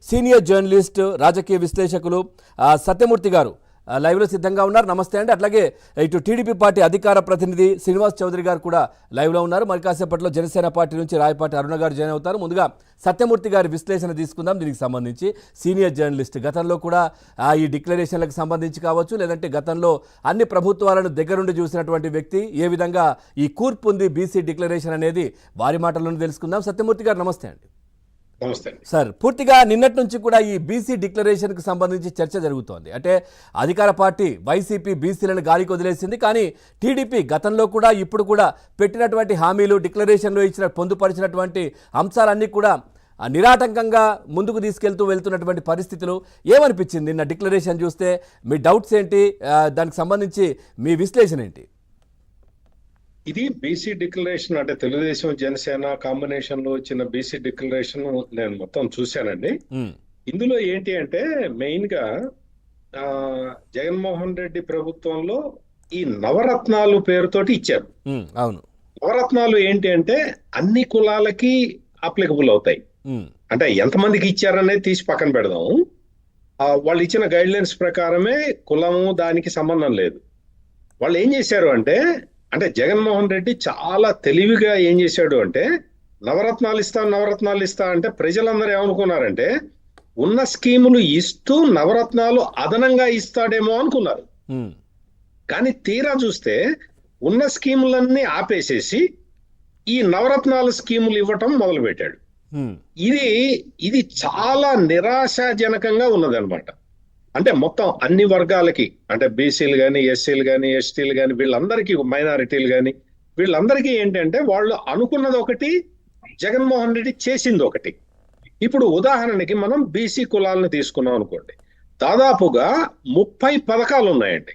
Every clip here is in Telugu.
సీనియర్ జర్నలిస్ట్ రాజకీయ విశ్లేషకులు సత్యమూర్తి గారు లైవ్ లో సిద్ధంగా ఉన్నారు. నమస్తే అండి. అట్లాగే ఇటు టీడీపీ పార్టీ అధికార ప్రతినిధి శ్రీనివాస్ చౌదరి గారు కూడా లైవ్ లో ఉన్నారు. మరి కాసేపట్లో జనసేన పార్టీ నుంచి రాయపాటి అరుణ గారు జాయిన్ అవుతారు. ముందుగా సత్యమూర్తి గారి విశ్లేషణ తీసుకుందాం. దీనికి సంబంధించి సీనియర్ జర్నలిస్ట్ గతంలో కూడా ఈ డిక్లరేషన్లకు సంబంధించి కావచ్చు, లేదంటే గతంలో అన్ని ప్రభుత్వాలను దగ్గరుండి చూసినటువంటి వ్యక్తి, ఏ విధంగా ఈ కూర్పు ఉంది బీసీ డిక్లరేషన్ అనేది వారి మాటల్లోనే తెలుసుకుందాం. సత్యమూర్తి గారు నమస్తే అండి. సార్, పూర్తిగా నిన్నటి నుంచి కూడా ఈ బీసీ డిక్లరేషన్కి సంబంధించి చర్చ జరుగుతోంది. అంటే అధికార పార్టీ వైసీపీ బీసీలను గాలికి వదిలేసింది, కానీ టీడీపీ గతంలో కూడా ఇప్పుడు కూడా పెట్టినటువంటి హామీలు, డిక్లరేషన్లో ఇచ్చిన పొందుపరిచినటువంటి అంశాలన్నీ కూడా నిరాటంకంగా ముందుకు వెళ్తున్నటువంటి పరిస్థితులు ఏమనిపించింది నిన్న డిక్లరేషన్ చూస్తే? మీ డౌట్స్ ఏంటి, దానికి సంబంధించి మీ విశ్లేషణ ఏంటి? ఇది బీసీ డిక్లరేషన్ అంటే తెలుగుదేశం జనసేన కాంబినేషన్ లో వచ్చిన బీసీ డిక్లరేషన్ నేను మొత్తం చూశానండి. ఇందులో ఏంటి అంటే మెయిన్ గా జగన్మోహన్ రెడ్డి ప్రభుత్వంలో ఈ నవరత్నాలు పేరుతోటి ఇచ్చారు. అవును, నవరత్నాలు ఏంటి అంటే అన్ని కులాలకి అప్లికబుల్ అవుతాయి. అంటే ఎంతమందికి ఇచ్చారనేది తీసి పక్కన పెడదాం. వాళ్ళు ఇచ్చిన గైడ్ లైన్స్ ప్రకారమే కులము దానికి సంబంధం లేదు. వాళ్ళు ఏం చేశారు అంటే జగన్మోహన్ రెడ్డి చాలా తెలివిగా ఏం చేశాడు అంటే నవరత్నాలు ఇస్తా అంటే ప్రజలందరూ ఏమనుకున్నారంటే ఉన్న స్కీములు ఇస్తూ నవరత్నాలు అదనంగా ఇస్తాడేమో అనుకున్నారు. కానీ తీరా చూస్తే ఉన్న స్కీములన్నీ ఆపేసేసి ఈ నవరత్నాల స్కీములు ఇవ్వటం మొదలు పెట్టాడు. ఇది చాలా నిరాశాజనకంగా ఉన్నదన్నమాట. అంటే మొత్తం అన్ని వర్గాలకి, అంటే బీసీలు కానీ, ఎస్సీలు కానీ, ఎస్టీలు కానీ, వీళ్ళందరికీ, మైనారిటీలు కానీ, వీళ్ళందరికీ ఏంటంటే వాళ్ళు అనుకున్నది ఒకటి, జగన్మోహన్ రెడ్డి చేసింది ఒకటి. ఇప్పుడు ఉదాహరణకి మనం బీసీ కులాలను తీసుకున్నాం అనుకోండి, దాదాపుగా 30 పథకాలు ఉన్నాయండి.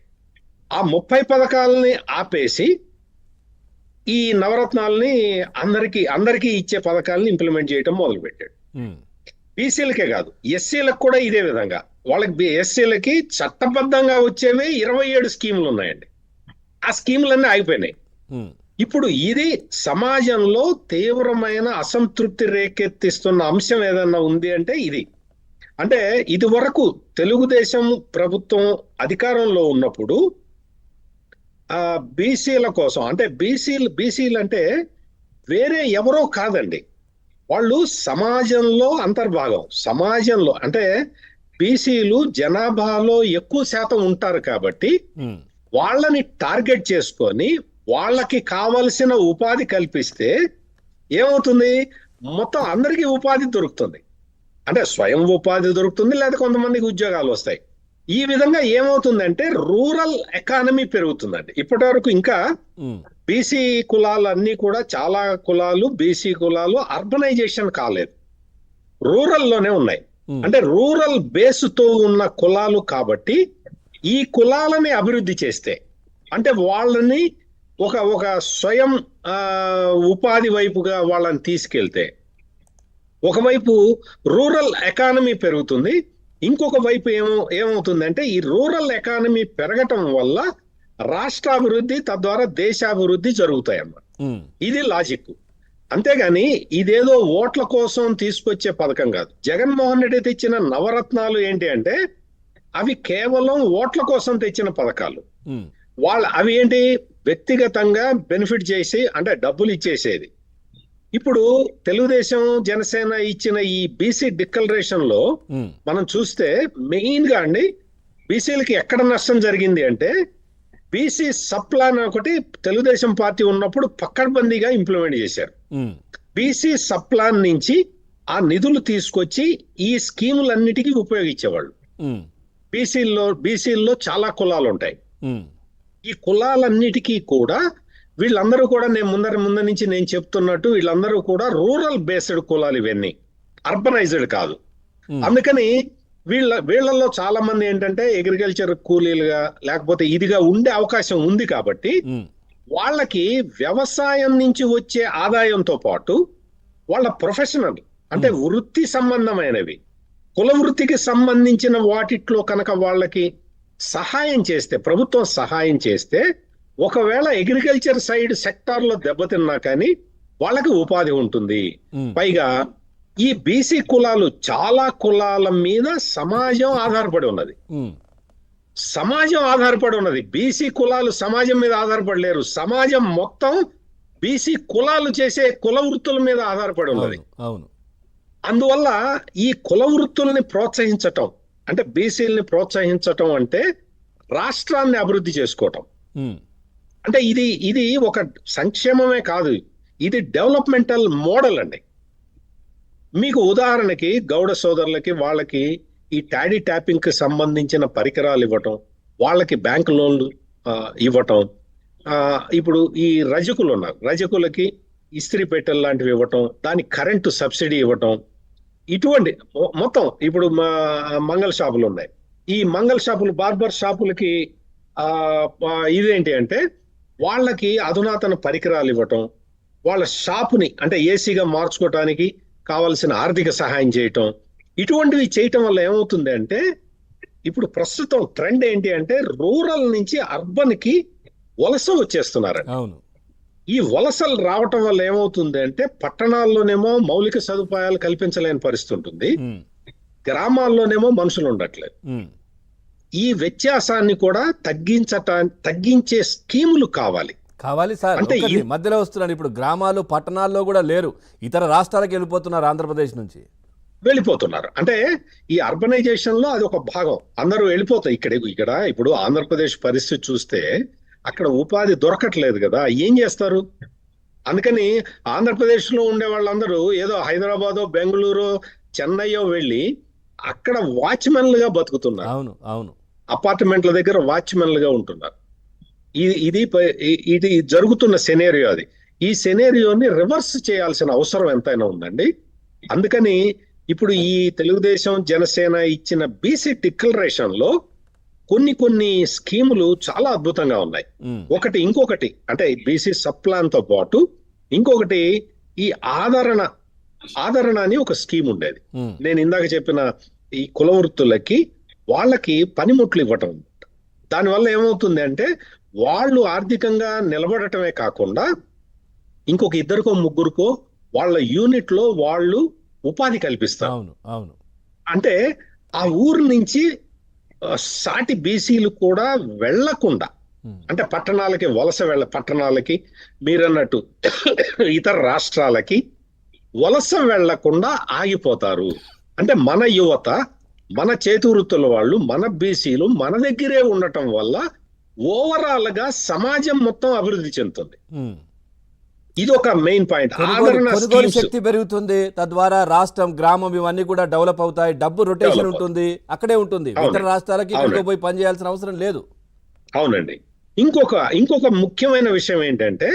ఆ 30 పథకాలని ఆపేసి ఈ నవరత్నాలని అందరికీ ఇచ్చే పథకాలను ఇంప్లిమెంట్ చేయడం మొదలు పెట్టాడు. బీసీలకే కాదు, ఎస్సీలకు కూడా ఇదే విధంగా. వాళ్ళకి ఎస్సీలకి చట్టబద్ధంగా వచ్చేవి 27 స్కీములు ఉన్నాయండి. ఆ స్కీములన్నీ ఆగిపోయినాయి. ఇప్పుడు ఇది సమాజంలో తీవ్రమైన అసంతృప్తి రేకెత్తిస్తున్న అంశం ఏదన్నా ఉంది అంటే ఇది. అంటే ఇది వరకు తెలుగుదేశం ప్రభుత్వం అధికారంలో ఉన్నప్పుడు బీసీల కోసం, అంటే బీసీలు అంటే వేరే ఎవరో కాదండి, వాళ్ళు సమాజంలో అంతర్భాగం. సమాజంలో అంటే బీసీలు జనాభాలో ఎక్కువ శాతం ఉంటారు కాబట్టి వాళ్ళని టార్గెట్ చేసుకొని వాళ్ళకి కావలసిన ఉపాధి కల్పిస్తే ఏమవుతుంది, మొత్తం అందరికీ ఉపాధి దొరుకుతుంది. అంటే స్వయం ఉపాధి దొరుకుతుంది, లేదా కొంతమందికి ఉద్యోగాలు వస్తాయి. ఈ విధంగా ఏమవుతుందంటే రూరల్ ఎకానమీ పెరుగుతుందండి. ఇప్పటి వరకు ఇంకా బీసీ కులాలన్నీ కూడా, చాలా కులాలు బీసీ కులాలు అర్బనైజేషన్ కాలేదు, రూరల్లోనే ఉన్నాయి. అంటే రూరల్ బేస్తో ఉన్న కులాలు కాబట్టి ఈ కులాలని అభివృద్ధి చేస్తే, అంటే వాళ్ళని ఒక స్వయం ఉపాధి వైపుగా వాళ్ళని తీసుకెళ్తే, ఒకవైపు రూరల్ ఎకానమీ పెరుగుతుంది, ఇంకొక వైపు ఏమవుతుందంటే ఈ రూరల్ ఎకానమీ పెరగటం వల్ల రాష్ట్రాభివృద్ధి, తద్వారా దేశాభివృద్ధి జరుగుతాయి అన్నమాట. ఇది లాజిక్. అంతేగాని ఇదేదో ఓట్ల కోసం తీసుకొచ్చే పథకం కాదు. జగన్మోహన్ రెడ్డి తెచ్చిన నవరత్నాలు ఏంటి అంటే అవి కేవలం ఓట్ల కోసం తెచ్చిన పథకాలు. అవి ఏంటి, వ్యక్తిగతంగా బెనిఫిట్ చేసి, అంటే డబ్బులు ఇచ్చేసేది. ఇప్పుడు తెలుగుదేశం జనసేన ఇచ్చిన ఈ బీసీ డిక్లరేషన్ లో మనం చూస్తే మెయిన్ గా అండి బీసీలకి ఎక్కడ నష్టం జరిగింది అంటే బీసీ సప్లాన్ ఒకటి తెలుగుదేశం పార్టీ ఉన్నప్పుడు పక్కడ్బందీగా ఇంప్లిమెంట్ చేశారు. బీసీ సప్లాన్ నుంచి ఆ నిధులు తీసుకొచ్చి ఈ స్కీములన్నిటికీ ఉపయోగించేవాళ్ళు. బీసీల్లో చాలా కులాలు ఉంటాయి. ఈ కులాలన్నిటికీ కూడా వీళ్ళందరూ కూడా ముందు నుంచి నేను చెప్తున్నట్టు వీళ్ళందరూ కూడా రూరల్ బేస్డ్ కులాలు, ఇవన్నీ అర్బనైజ్డ్ కాదు. అందుకని వీళ్ళల్లో చాలా మంది ఏంటంటే అగ్రికల్చర్ కూలీలుగా లేకపోతే ఇదిగా ఉండే అవకాశం ఉంది. కాబట్టి వాళ్ళకి వ్యవసాయం నుంచి వచ్చే ఆదాయంతో పాటు వాళ్ళ ప్రొఫెషనల్, అంటే వృత్తి సంబంధమైనవి, కుల వృత్తికి సంబంధించిన వాటిట్లో కనుక వాళ్ళకి సహాయం చేస్తే, ప్రభుత్వం సహాయం చేస్తే, ఒకవేళ అగ్రికల్చర్ సైడ్ సెక్టార్ లో దెబ్బతిన్నా కానీ వాళ్ళకి ఉపాధి ఉంటుంది. పైగా ఈ బీసీ కులాలు చాలా కులాల మీద సమాజం ఆధారపడి ఉన్నది. ఉమ్, సమాజం ఆధారపడి ఉన్నది. బీసీ కులాలు సమాజం మీద ఆధారపడలేరు. సమాజం మొత్తం బీసీ కులాలు చేసే కుల వృత్తుల మీద ఆధారపడి ఉన్నది. అవును అవును అందువల్ల ఈ కుల వృత్తుల్ని ప్రోత్సహించటం అంటే బీసీలని ప్రోత్సహించటం అంటే రాష్ట్రాన్ని అభివృద్ధి చేసుకోవటం. ఉమ్, అంటే ఇది ఒక సంక్షేమమే కాదు, ఇది డెవలప్మెంటల్ మోడల్ అండి. మీకు ఉదాహరణకి గౌడ సోదరులకి వాళ్ళకి ఈ టాడీ ట్యాపింగ్ కి సంబంధించిన పరికరాలు ఇవ్వటం, వాళ్ళకి బ్యాంక్ లోన్లు ఇవ్వటం, ఇప్పుడు ఈ రజకులు ఉన్నారు, రజకులకి ఇస్త్రీ పెట్టెలు లాంటివి ఇవ్వటం, దానికి కరెంటు సబ్సిడీ ఇవ్వటం, ఇటువంటి మొత్తం ఇప్పుడు మంగళ షాపులు ఉన్నాయి. ఈ మంగళ షాపులు బార్బర్ షాపులకి ఇదేంటి అంటే వాళ్ళకి అధునాతన పరికరాలు ఇవ్వటం, వాళ్ళ షాపుని అంటే ఏసీగా మార్చుకోవటానికి కావలసిన ఆర్థిక సహాయం చేయటం, ఇటువంటివి చేయటం వల్ల ఏమవుతుంది అంటే ఇప్పుడు ప్రస్తుతం ట్రెండ్ ఏంటి అంటే రూరల్ నుంచి అర్బన్ కి వలస వచ్చేస్తున్నారు. అవును ఈ వలసలు రావటం వల్ల ఏమవుతుంది అంటే పట్టణాల్లోనేమో మౌలిక సదుపాయాలు కల్పించలేని పరిస్థితి ఉంటుంది, ఉమ్, గ్రామాల్లోనేమో మనుషులు ఉండట్లేదు. ఉమ్, ఈ వ్యత్యాసాన్ని కూడా తగ్గించే స్కీములు కావాలి. సార్. అంటే ఒకటి మధ్యలో వస్తున్నాడు, ఇప్పుడు గ్రామాలు పట్టణాల్లో కూడా లేరు, ఇతర రాష్ట్రాలకు వెళ్ళిపోతున్నారు ఆంధ్రప్రదేశ్ నుంచి. వెళ్ళిపోతున్నారు అంటే ఈ అర్బనైజేషన్ లో అది ఒక భాగం. అందరూ వెళ్ళిపోతారు. ఇక్కడ ఇప్పుడు ఆంధ్రప్రదేశ్ పరిస్థితి చూస్తే అక్కడ ఉపాధి దొరకట్లేదు కదా, ఏం చేస్తారు? అందుకని ఆంధ్రప్రదేశ్ లో ఉండే వాళ్ళందరూ ఏదో హైదరాబాదో బెంగళూరు చెన్నైయో వెళ్ళి అక్కడ వాచ్మెన్లుగా బతుకుతున్నారు. అవును అవును అపార్ట్మెంట్ల దగ్గర వాచ్మెన్లుగా ఉంటున్నారు. ఇది జరుగుతున్న సెనేరియో. అది ఈ సెనేరియోని రివర్స్ చేయాల్సిన అవసరం ఎంతైనా ఉందండి. అందుకని ఇప్పుడు ఈ తెలుగుదేశం జనసేన ఇచ్చిన బీసీ డిక్లరేషన్ లో కొన్ని స్కీములు చాలా అద్భుతంగా ఉన్నాయి. ఇంకొకటి అంటే బీసీ సబ్ ప్లాన్ తో పాటు ఇంకొకటి ఈ ఆదరణ అని ఒక స్కీమ్ ఉండేది. నేను ఇందాక చెప్పిన ఈ కుల వృత్తులకి వాళ్ళకి పనిముట్లు ఇవ్వటం. దానివల్ల ఏమవుతుంది అంటే వాళ్ళు ఆర్థికంగా నిలబడటమే కాకుండా ఇంకొక ఇద్దరికో ముగ్గురికో వాళ్ళ యూనిట్ లో వాళ్ళు ఉపాధి కల్పిస్తారు. అవును అవును అంటే ఆ ఊరు నుంచి సాటి బీసీలు కూడా వెళ్లకుండా అంటే పట్టణాలకి మీరన్నట్టు ఇతర రాష్ట్రాలకి వలస వెళ్లకుండా ఆగిపోతారు. అంటే మన యువత, మన చేతి వృత్తుల వాళ్ళు, మన బీసీలు మన దగ్గరే ఉండటం వల్ల ఓవరాల్ గా సమాజం మొత్తం అభివృద్ధి చెందుతుంది. ఇది ఒక మెయిన్ పాయింట్. కొనుగోలు శక్తి పెరుగుతుంది, తద్వారా రాష్ట్రం, గ్రామం ఇవన్నీ కూడా డెవలప్ అవుతాయి. డబ్బు రొటేషన్ ఉంటుంది, అక్కడే ఉంటుంది, ఇతర రాష్ట్రాలకి ఇక్కడికి పోయి పనిచేయాల్సిన అవసరం లేదు. అవునండి. ఇంకొక ముఖ్యమైన విషయం ఏంటంటే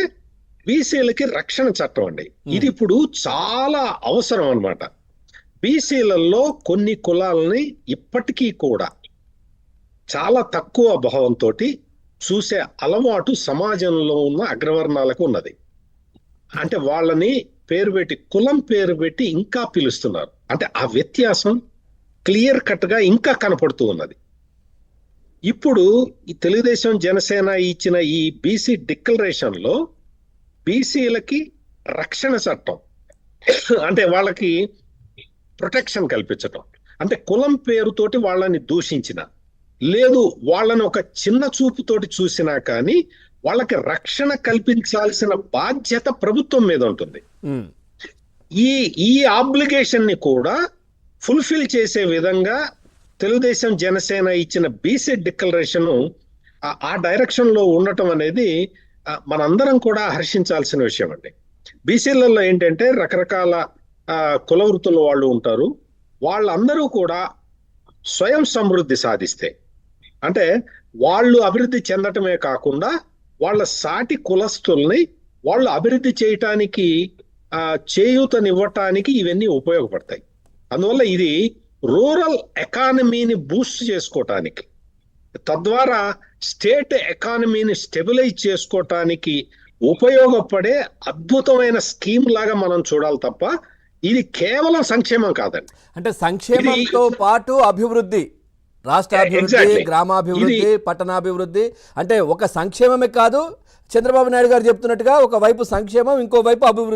బీసీలకి రక్షణ చట్టం అండి. ఇది ఇప్పుడు చాలా అవసరం అన్నమాట. బీసీలలో కొన్ని కులాలని ఇప్పటికీ కూడా చాలా తక్కువ భావంతో చూసే అలవాటు సమాజంలో ఉన్న అగ్రవర్ణాలకు ఉన్నది. అంటే వాళ్ళని కులం పేరు పెట్టి ఇంకా పిలుస్తున్నారు. అంటే ఆ వ్యత్యాసం క్లియర్ కట్ గా ఇంకా కనపడుతూ ఉన్నది. ఇప్పుడు ఈ తెలుగుదేశం జనసేన ఇచ్చిన ఈ బీసీ డిక్లరేషన్ లో బీసీలకి రక్షణ చట్టం అంటే వాళ్ళకి ప్రొటెక్షన్ కల్పించటం, అంటే కులం పేరుతోటి వాళ్ళని దూషించిన లేదు, వాళ్ళని ఒక చిన్న చూపుతోటి చూసినా కానీ వాళ్ళకి రక్షణ కల్పించాల్సిన బాధ్యత ప్రభుత్వం మీద ఉంటుంది. ఈ ఆబ్లిగేషన్ ని కూడా ఫుల్ఫిల్ చేసే విధంగా తెలుగుదేశం జనసేన ఇచ్చిన బీసీ డిక్లరేషన్ ఆ డైరెక్షన్ లో ఉండటం అనేది మనందరం కూడా హర్షించాల్సిన విషయం అండి. బీసీలలో ఏంటంటే రకరకాల కుల వృత్తుల వాళ్ళు ఉంటారు. వాళ్ళందరూ కూడా స్వయం సమృద్ధి సాధిస్తే అంటే వాళ్ళు అభివృద్ధి చెందటమే కాకుండా వాళ్ళ సాటి కులస్తుల్ని వాళ్ళు అభివృద్ధి చేయటానికి చేయూతనివ్వటానికి ఇవన్నీ ఉపయోగపడతాయి. అందువల్ల ఇది రూరల్ ఎకానమీని బూస్ట్ చేసుకోవటానికి, తద్వారా స్టేట్ ఎకానమీని స్టెబిలైజ్ చేసుకోవటానికి ఉపయోగపడే అద్భుతమైన స్కీమ్ లాగా మనం చూడాలి తప్ప ఇది కేవలం సంక్షేమం కాదండి. అంటే సంక్షేమంతో పాటు అభివృద్ధి, రాష్ట్ర అభివృద్ధి, గ్రామాభివృద్ధి, పట్టణాభివృద్ధి, అంటే ఒక సంక్షేమమే కాదు, చంద్రబాబు నాయుడు గారు చెప్తున్నట్టుగా ఒకవైపు సంక్షేమం, ఇంకోవైపు అభివృద్ధి.